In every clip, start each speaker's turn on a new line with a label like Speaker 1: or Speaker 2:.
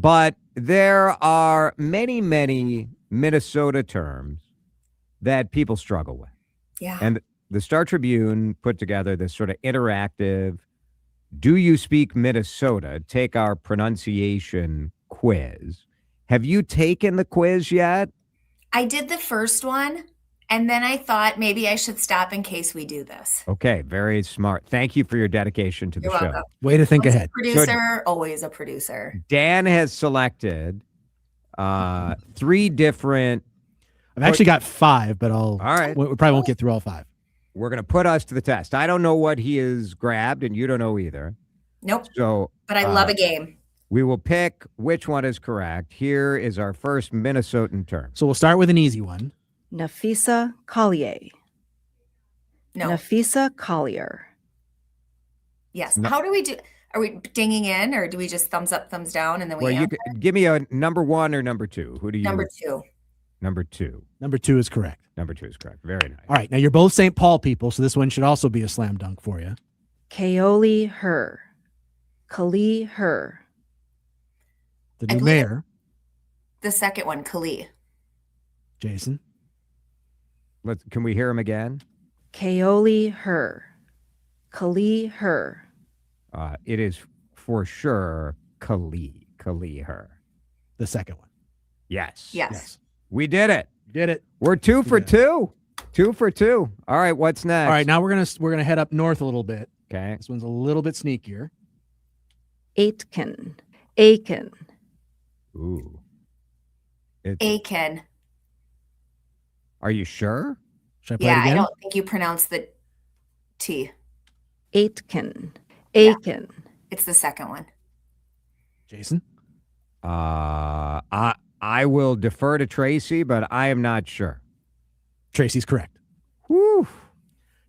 Speaker 1: But there are many, many Minnesota terms that people struggle with.
Speaker 2: Yeah.
Speaker 1: And the Star Tribune put together this sort of interactive, Do You Speak Minnesota? Take our pronunciation quiz. Have you taken the quiz yet?
Speaker 2: I did the first one, and then I thought maybe I should stop in case we do this.
Speaker 1: Okay, very smart. Thank you for your dedication to the
Speaker 2: You're
Speaker 1: show.
Speaker 2: welcome.
Speaker 3: Way to think
Speaker 2: Once
Speaker 3: ahead.
Speaker 2: a producer, always a producer.
Speaker 1: Dan has selected 3 different.
Speaker 3: I've actually got 5, but
Speaker 1: All right.
Speaker 3: we probably won't get through all 5.
Speaker 1: We're going to put us to the test. I don't know what he has grabbed, and you don't know either.
Speaker 2: Nope.
Speaker 1: So,
Speaker 2: But I love a game.
Speaker 1: We will pick which one is correct. Here is our first Minnesotan term.
Speaker 3: So we'll start with an easy one.
Speaker 4: Nafisa Collier.
Speaker 2: No.
Speaker 4: Nafisa Collier.
Speaker 2: Yes.
Speaker 1: No.
Speaker 2: How do we do? Are we dinging in, or do we just thumbs up, thumbs down, and then we
Speaker 1: Well, you
Speaker 2: answer?
Speaker 1: could, give me a number 1 or number 2. Who do you?
Speaker 2: Number 2.
Speaker 1: Number 2.
Speaker 3: Number 2 is correct.
Speaker 1: Number 2 is correct. Very nice.
Speaker 3: All right. Now, you're both St. Paul people, so this one should also be a slam dunk for you.
Speaker 4: Kaoli Her. Kali Her.
Speaker 3: The
Speaker 2: I
Speaker 3: new
Speaker 2: believe-
Speaker 3: mayor,
Speaker 2: The second one, Kali.
Speaker 3: Jason.
Speaker 1: Can we hear him again?
Speaker 4: Kaoli Her. Kali Her.
Speaker 1: It is for sure Kali her.
Speaker 3: The second one.
Speaker 1: Yes.
Speaker 2: Yes.
Speaker 1: We did it.
Speaker 3: You did it.
Speaker 1: We're 2 for 2. 2 for 2. All right. What's next?
Speaker 3: All right. Now we're gonna head up north a little bit.
Speaker 1: Okay.
Speaker 3: This one's a little bit sneakier.
Speaker 4: Aitken. Aiken.
Speaker 1: Ooh. It's,
Speaker 2: Aiken.
Speaker 1: are you sure?
Speaker 3: Should I play
Speaker 2: Yeah,
Speaker 3: it
Speaker 2: I
Speaker 3: again?
Speaker 2: don't think you pronounce the T.
Speaker 4: Aitken.
Speaker 2: Yeah.
Speaker 4: Aiken.
Speaker 2: It's the second one.
Speaker 3: Jason.
Speaker 1: I will defer to Tracy, but I am not sure.
Speaker 3: Tracy's correct.
Speaker 1: Whew.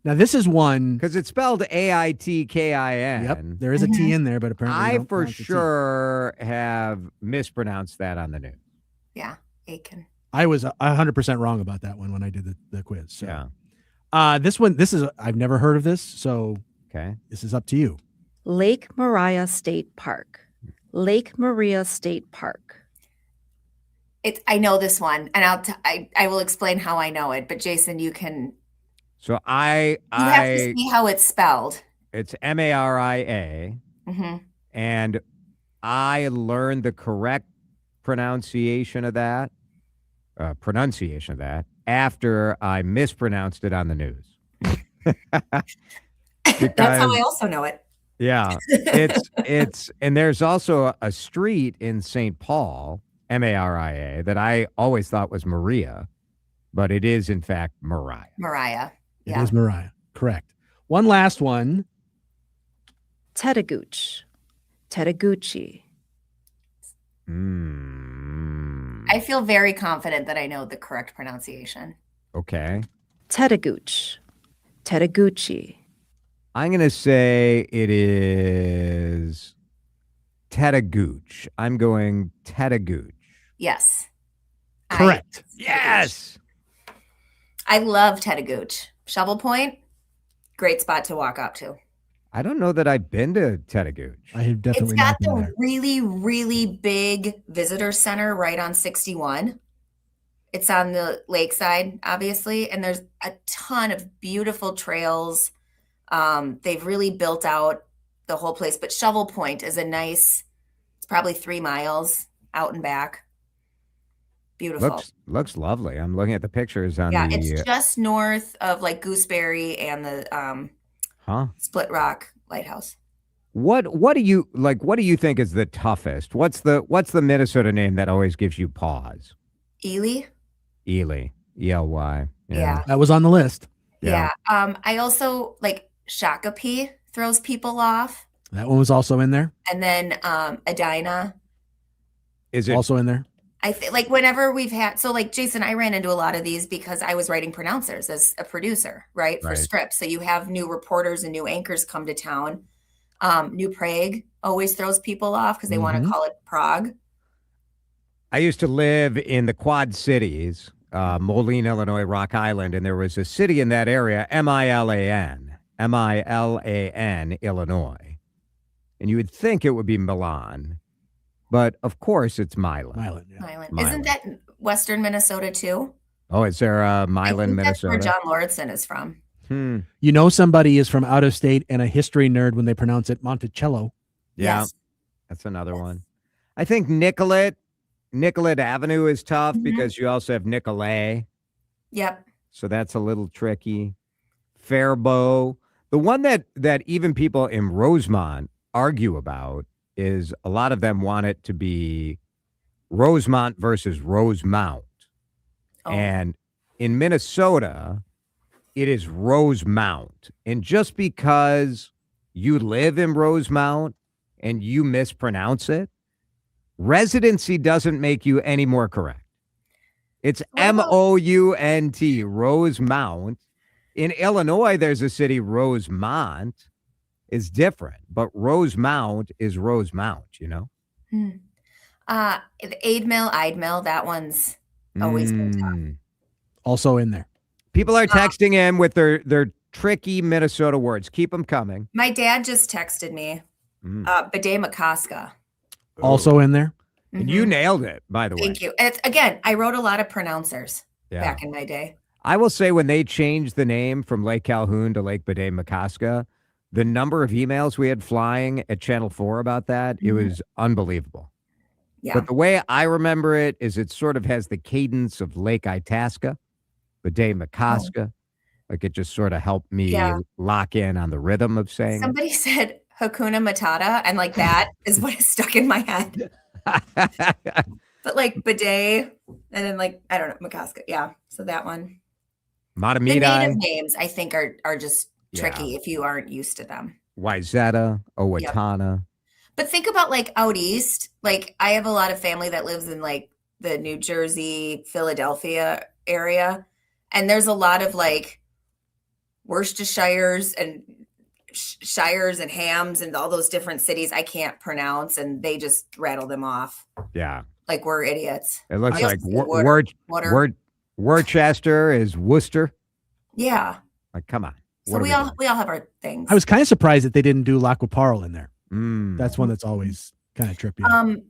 Speaker 3: Now this is one.
Speaker 1: Because it's spelled Aitkin.
Speaker 3: Yep. There is a T in there, but apparently they
Speaker 1: I
Speaker 3: don't
Speaker 1: for
Speaker 3: pronounce the T.
Speaker 1: sure have mispronounced that on the news.
Speaker 2: Yeah, Aiken.
Speaker 3: I was 100% wrong about that one when I did the quiz. So.
Speaker 1: Yeah.
Speaker 3: I've never heard of this, so
Speaker 1: Okay.
Speaker 3: this is up to you.
Speaker 4: Lake Maria State Park. Lake Maria State Park.
Speaker 2: I know this one, and I will explain how I know it. But Jason, you can.
Speaker 1: So
Speaker 2: You have to see how it's spelled.
Speaker 1: it's Maria,
Speaker 2: Hmm.
Speaker 1: and I learned the correct pronunciation of that after I mispronounced it on the news.
Speaker 2: That's how I also know it.
Speaker 1: Yeah, it's and there's also a street in St. Paul, Maria, that I always thought was Maria, but it is in fact Mariah.
Speaker 2: Mariah.
Speaker 3: It
Speaker 2: Yeah.
Speaker 3: is Mariah. Correct. One last one.
Speaker 4: Tettagooch. Tettaguchi.
Speaker 2: I feel very confident that I know the correct pronunciation.
Speaker 1: Okay.
Speaker 4: Tettagooch. Tettaguchi.
Speaker 1: I'm going to say it is Tettagooch. I'm going Tettagooch.
Speaker 2: Yes.
Speaker 3: Correct.
Speaker 1: Yes.
Speaker 2: I love Tettagooch. Shovel Point, great spot to walk up to.
Speaker 1: I don't know that I've been to Tettagooch.
Speaker 3: I have
Speaker 2: It's
Speaker 3: definitely
Speaker 2: got
Speaker 3: not been
Speaker 2: the
Speaker 3: there.
Speaker 2: really, really big visitor center right on 61. It's on the lakeside, obviously, and there's a ton of beautiful trails. They've really built out the whole place, but Shovel Point is it's probably 3 miles out and back. Beautiful.
Speaker 1: Looks lovely. I'm looking at the pictures on
Speaker 2: Yeah,
Speaker 1: the
Speaker 2: it's just north of like Gooseberry and the Split Rock Lighthouse.
Speaker 1: What do you think is the toughest? What's the Minnesota name that always gives you pause?
Speaker 2: Ely?
Speaker 1: Ely. ELY.
Speaker 2: Yeah.
Speaker 3: That was on the list.
Speaker 2: Yeah. I also like Shakopee throws people off.
Speaker 3: That one was also in there.
Speaker 2: And then Edina.
Speaker 1: Is it
Speaker 3: Also in there.
Speaker 2: I think like whenever we've had, so like Jason, I ran into a lot of these because I was writing pronouncers as a producer, right? For
Speaker 1: Right.
Speaker 2: scripts. So you have new reporters and new anchors come to town. New Prague always throws people off because they want to call it Prague.
Speaker 1: I used to live in the Quad Cities, Moline, Illinois, Rock Island, and there was a city in that area, Milan, Illinois. And you would think it would be Milan, but of course it's Milan.
Speaker 3: Milan. Yeah.
Speaker 2: Milan.
Speaker 1: Milan.
Speaker 2: Isn't that Western Minnesota too?
Speaker 1: Oh, is there
Speaker 2: I
Speaker 1: Milan,
Speaker 2: think that's where
Speaker 1: Minnesota?
Speaker 2: John Lauritsen is from.
Speaker 3: You know somebody is from out of state and a history nerd when they pronounce it Monticello.
Speaker 1: Yeah,
Speaker 2: Yes.
Speaker 1: that's another
Speaker 2: Yes.
Speaker 1: one. I think Nicollet Avenue is tough
Speaker 2: Mhm.
Speaker 1: because you also have Nicolay,
Speaker 2: Yep.
Speaker 1: so that's a little tricky. Faribault. The one that even people in Rosemont argue about is a lot of them want it to be Rosemont versus Rosemount.
Speaker 2: Oh.
Speaker 1: And in Minnesota, it is Rosemount. And just because you live in Rosemount and you mispronounce it, residency doesn't make you any more correct. It's
Speaker 2: What about-
Speaker 1: Mount, Rosemount. In Illinois, there's a city, Rosemont, is different, but Rosemount is Rosemount, you know?
Speaker 2: The Aid Mill, that one's always been tough.
Speaker 3: Also in there.
Speaker 1: People are texting in with their tricky Minnesota words. Keep them coming.
Speaker 2: My dad just texted me. Bidet Makaska.
Speaker 3: Also in there.
Speaker 1: And you nailed it, by the way.
Speaker 2: Thank you. And again, I wrote a lot of pronouncers back in my day.
Speaker 1: I will say when they changed the name from Lake Calhoun to Lake Bidet Makaska, the number of emails we had flying at Channel 4 about that, it was unbelievable.
Speaker 2: Yeah.
Speaker 1: But the way I remember it is it sort of has the cadence of Lake Itasca, Bidet Makaska. Like it just sort of helped me lock in on the rhythm of saying
Speaker 2: Somebody said Hakuna Matata, and like that is what is stuck in my head.
Speaker 1: it.
Speaker 2: But like bidet, and then like I don't know, Makaska. Yeah. So that one. The
Speaker 1: Matamidi,
Speaker 2: native names I think are just tricky if you aren't used to them.
Speaker 1: Wayzata, Owatonna.
Speaker 2: But think about like out east. Like I have a lot of family that lives in like the New Jersey, Philadelphia area. And there's a lot of like Worcestershires and shires and hams and all those different cities I can't pronounce, and they just rattle them off.
Speaker 1: Yeah.
Speaker 2: Like we're idiots.
Speaker 1: It looks
Speaker 2: I
Speaker 1: like
Speaker 2: water.
Speaker 1: Worcester is Worcester.
Speaker 2: Yeah.
Speaker 1: Like, come on.
Speaker 2: So we all have our things.
Speaker 3: I was kind of surprised that they didn't do Laquaparle in there.
Speaker 1: Mm.
Speaker 3: That's one that's always kind of trippy.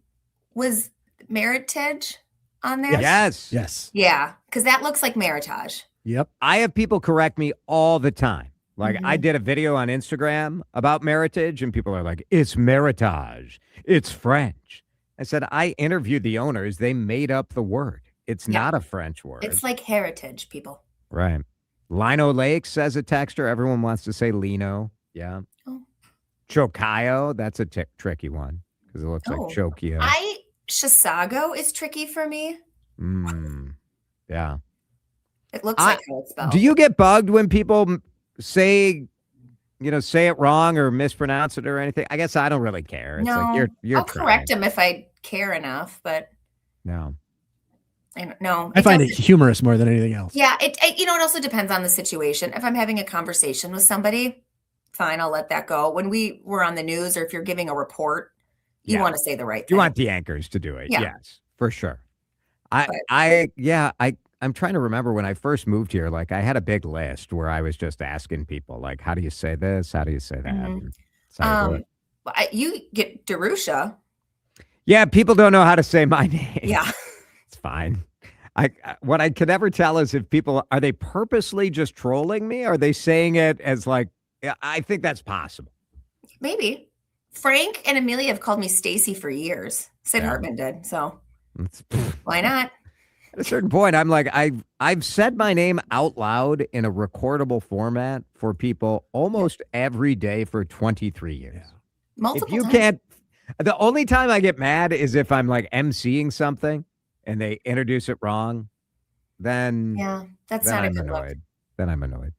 Speaker 2: Was Meritage on there?
Speaker 1: Yes.
Speaker 3: Yes.
Speaker 2: Yeah, because that looks like Meritage.
Speaker 3: Yep.
Speaker 1: I have people correct me all the time. Like I did a video on Instagram about Meritage and people are like, it's Meritage. It's French. I said, I interviewed the owners. They made up the word. It's not a French word.
Speaker 2: It's like heritage, people.
Speaker 1: Right. Lino Lake says a texter. Everyone wants to say Lino. Yeah.
Speaker 2: Oh.
Speaker 1: Chocayo. That's a tricky one because it looks like Chokio.
Speaker 2: Chisago is tricky for me.
Speaker 1: Yeah.
Speaker 2: It looks like how it's spelled.
Speaker 1: Do you get bugged when people say it wrong or mispronounce it or anything? I guess I don't really care. It's
Speaker 2: No,
Speaker 1: like you're
Speaker 2: I'll correct them if I care enough, but
Speaker 1: no.
Speaker 2: I don't know.
Speaker 3: I find it humorous more than anything else.
Speaker 2: Yeah, it it also depends on the situation. If I'm having a conversation with somebody, fine, I'll let that go. When we were on the news or if you're giving a report, you want to say the right thing.
Speaker 1: You want the anchors to do it.
Speaker 2: Yeah.
Speaker 1: Yes, for sure. I'm trying to remember when I first moved here, like I had a big list where I was just asking people like, how do you say this? How do you say that?
Speaker 2: You get Darusha.
Speaker 1: Yeah, people don't know how to say my name.
Speaker 2: Yeah.
Speaker 1: It's fine. What I can never tell is if people, are they purposely just trolling me? Or are they saying it as like, I think that's possible.
Speaker 2: Maybe. Frank and Amelia have called me Stacy for years. Sid Hartman did. So why not?
Speaker 1: At a certain point, I'm like, I've said my name out loud in a recordable format for people almost every day for 23 years. Yeah.
Speaker 2: Multiple
Speaker 1: times. Can't, the only time I get mad is if I'm like emceeing something and they introduce it wrong. Then
Speaker 2: that's not
Speaker 1: I'm
Speaker 2: a good
Speaker 1: annoyed.
Speaker 2: look.
Speaker 1: Then I'm annoyed.